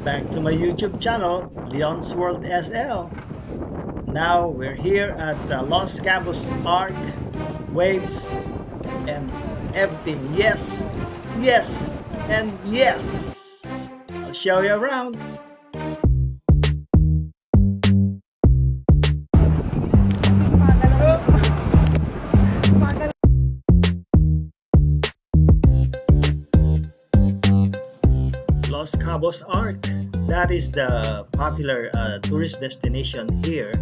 back to my YouTube channel, Leon's World SL. Now we're here at Los Cabos Arc, waves, and everything. Yes, yes, and yes! I'll show you around. Los Cabos Arc. That is the popular tourist destination here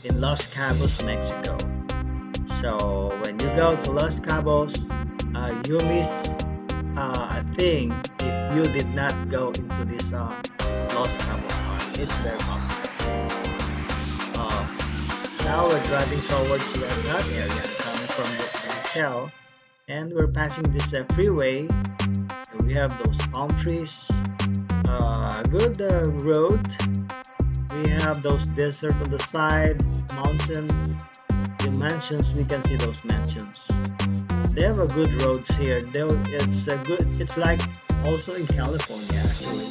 in Los Cabos, Mexico. So when you go to Los Cabos, you miss a thing if you did not go into this Los Cabos Arc. It's very popular. Now we're driving towards that area, coming from the hotel, and we're passing this freeway. We have those palm trees, good road. We have those desert on the side, mountain, the mansions. We can see those mansions. They have a good roads here. It's a good. It's like also in California actually,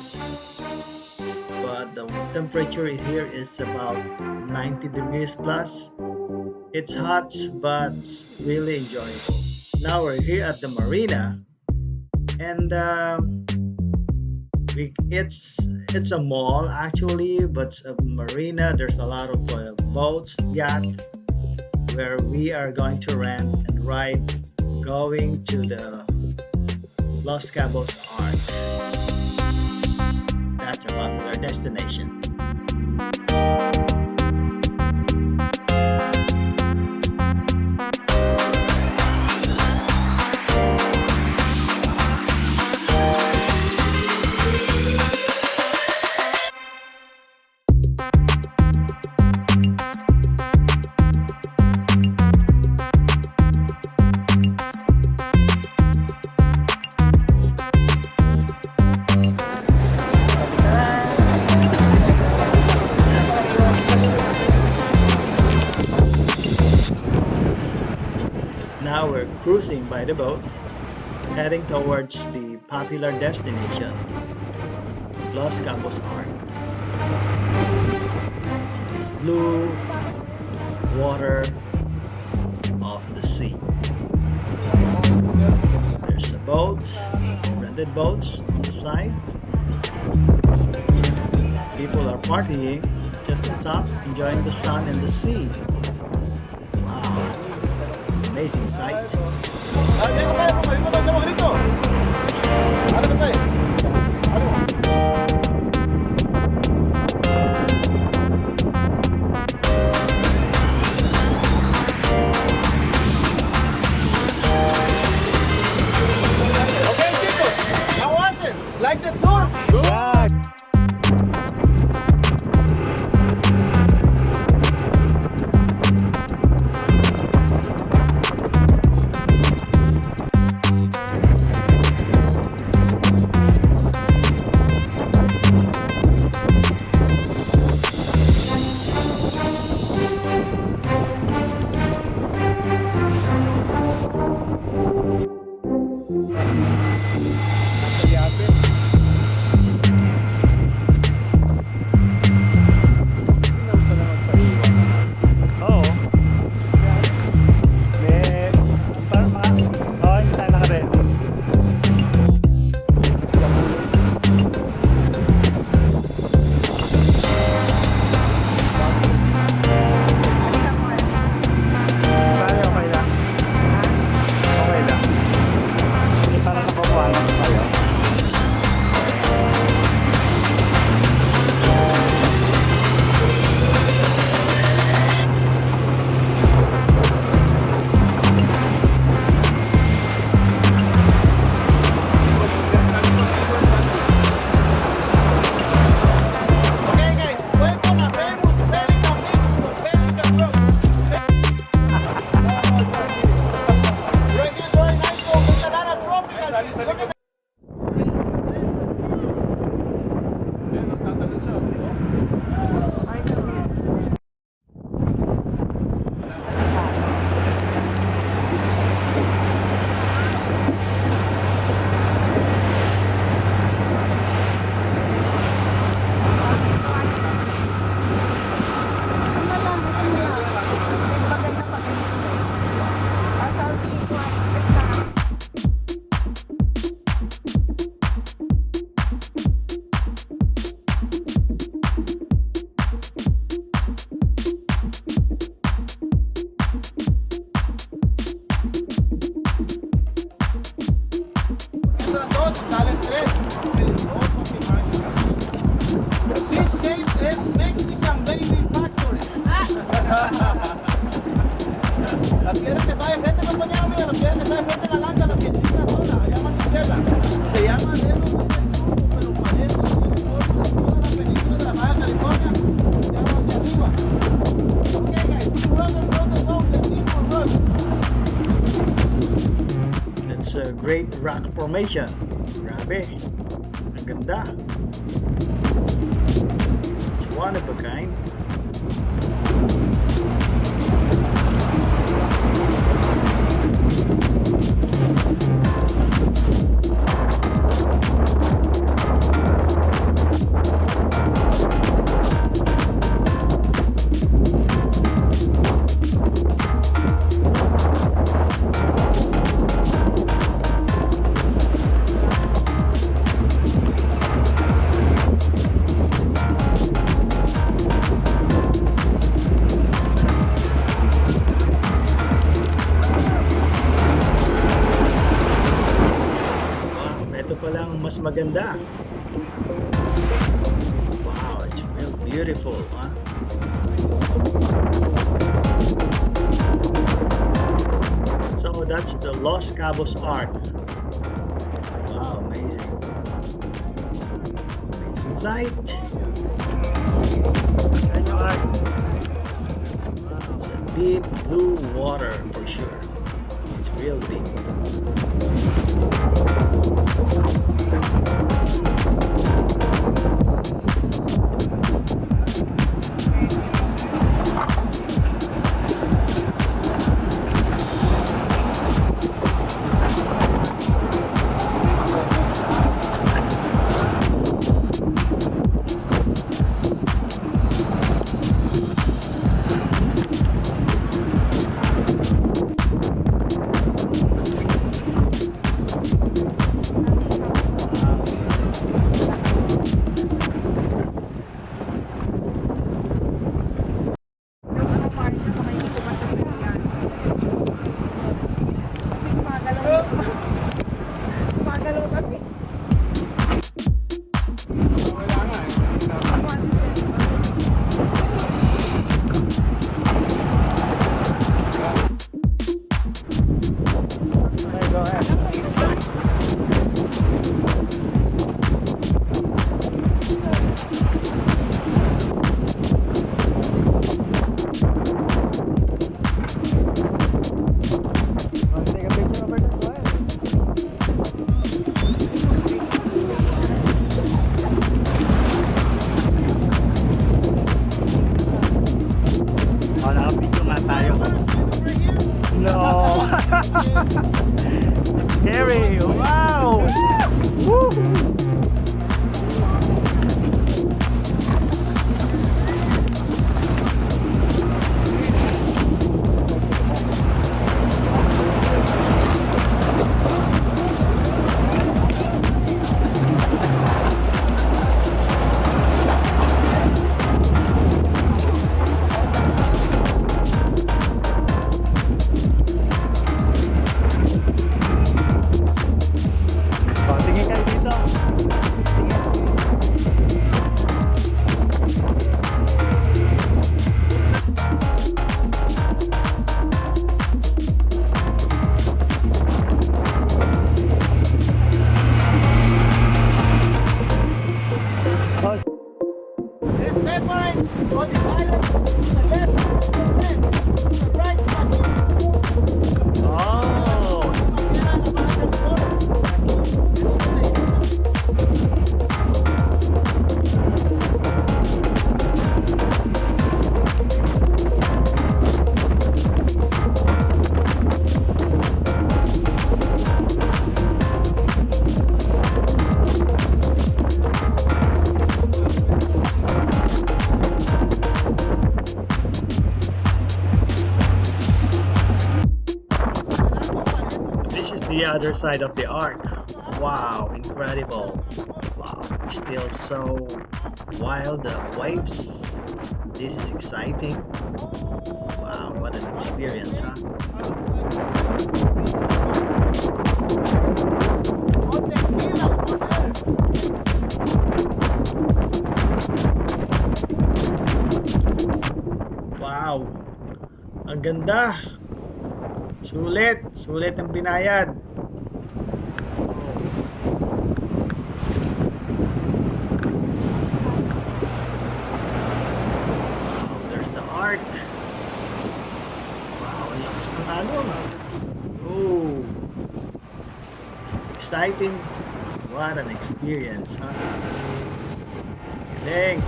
but the temperature here is about 90 degrees plus. It's hot, but really enjoyable. Now we're here at the marina, and it's a mall actually, but a marina. There's a lot of boats, yacht, where we are going to rent and ride, going to the Los Cabos Arch. That's a popular destination. Now we're cruising by the boat, heading towards the popular destination, Los Cabos Arc. This blue water of the sea. There's a boat, rented boats on the side. People are partying just on top, enjoying the sun and the sea. Wow. Amazing sight. Okay, chicos, how was it? Like the tour? lo que está de frente a la lancha, la piedrita sola, allá más izquierda. Se llama dedo no sé cómo, pero parece que toda la península de la Baja California, ya va hacia arriba. Okay, guys, run the boat, let's keep on running. It's a great rock formation. Grabe. Ang ganda. It's one of a kind. Mas maganda. Wow, it's real beautiful, huh? So that's the Los Cabos Arch. Wow, amazing. Amazing sight. Wow, it's a deep blue water for sure. It's real deep. Scary! Wow! Woo! The other side of the arc. Wow, incredible. Wow, it's still so wild, the waves. This is exciting. Wow, what an experience, huh? Wow, ang ganda. Sulit ang binayad. There's the arc. Wow, ang lakas ng alon. Oh, this is exciting. What an experience, huh? Galing.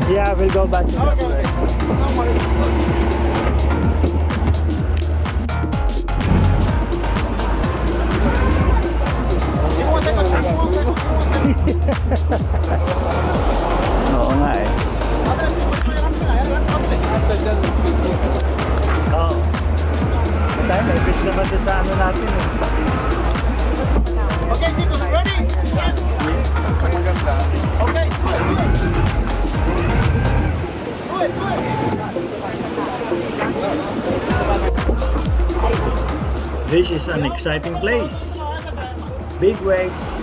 Yeah, we'll go back to the Okay. No worries. Oo nga eh. Oo. Tayo, may fish naman doon sa ano natin eh. Okay, chicos, ready? Maganda. Okay, do it. This is an exciting place. Big waves,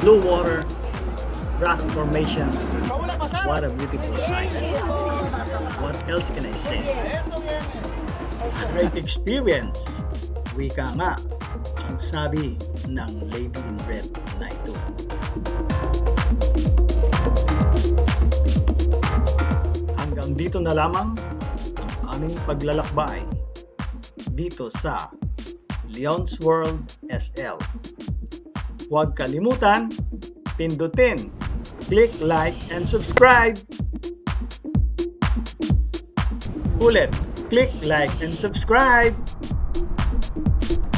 blue water, rock formation. What a beautiful sight. What else can I say? Great experience. Wika nga ang sabi ng Lady in Red na ito. Hanggang dito na lamang ang aming paglalakbay dito sa Leon's World SL. Huwag kalimutan, pindutin, click like and subscribe. Ulit, click like and subscribe.